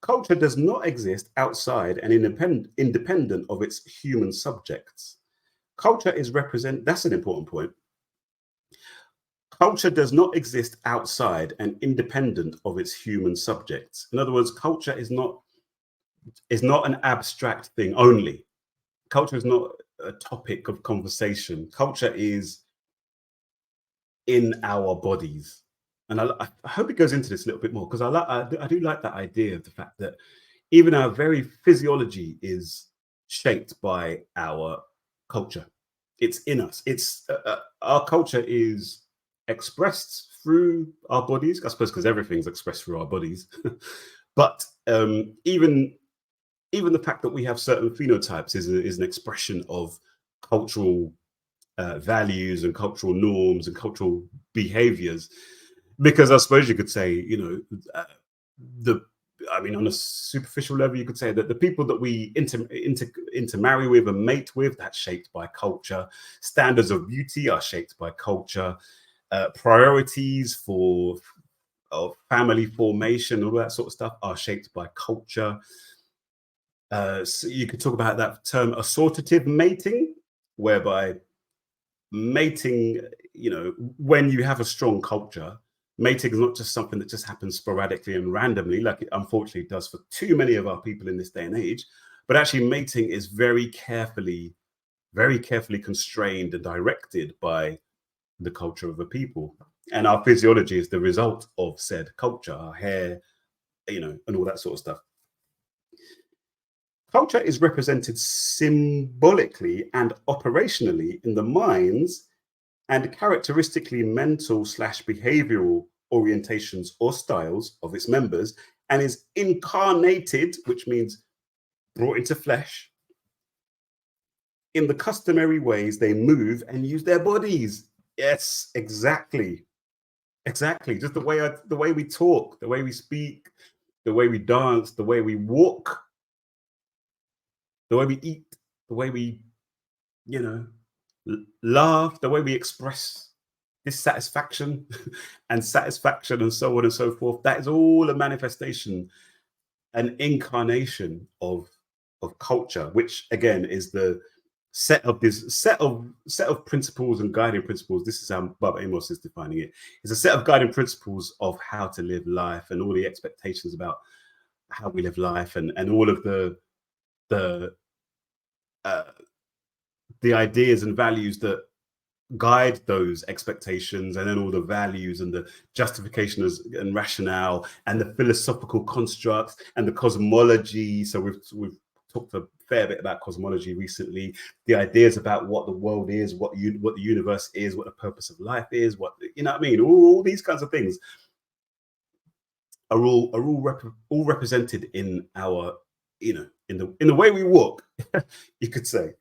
Culture does not exist outside and independent of its human subjects. Culture is that's an important point. Culture does not exist outside and independent of its human subjects. In other words, culture is not an abstract thing only. Culture is not a topic of conversation. Culture is in our bodies. And I hope it goes into this a little bit more, because I do like that idea of the fact that even our very physiology is shaped by our culture. It's in us. It's our culture is expressed through our bodies, I suppose, because everything's expressed through our bodies. But even the fact that we have certain phenotypes is an expression of cultural values and cultural norms and cultural behaviors. Because I suppose you could say, on a superficial level, you could say that the people that we intermarry with and mate with, that's shaped by culture. Standards of beauty are shaped by culture. Priorities of family formation, all that sort of stuff are shaped by culture. So you could talk about that term assortative mating, whereby mating, when you have a strong culture, mating is not just something that just happens sporadically and randomly, like it unfortunately does for too many of our people in this day and age, but actually mating is very carefully constrained and directed by the culture of a people. And our physiology is the result of said culture, our hair, and all that sort of stuff. Culture is represented symbolically and operationally in the minds and characteristically mental/behavioral orientations or styles of its members, and is incarnated, which means brought into flesh, in the customary ways they move and use their bodies. Yes, exactly. Just the way we talk, the way we speak, the way we dance, the way we walk, the way we eat, the way we, laugh, the way we express dissatisfaction and satisfaction, and so on and so forth. That is all a manifestation, an incarnation of culture, which again is the set of principles and guiding principles. This is how Bob Amos is defining it. It's a set of guiding principles of how to live life, and all the expectations about how we live life, and all of the ideas and values that guide those expectations, and then all the values and the justifications and rationale and the philosophical constructs and the cosmology. So we've talked a fair bit about cosmology recently, the ideas about what the world is, what the universe is, what the purpose of life is, all these kinds of things are all represented in our, in the way we walk, you could say.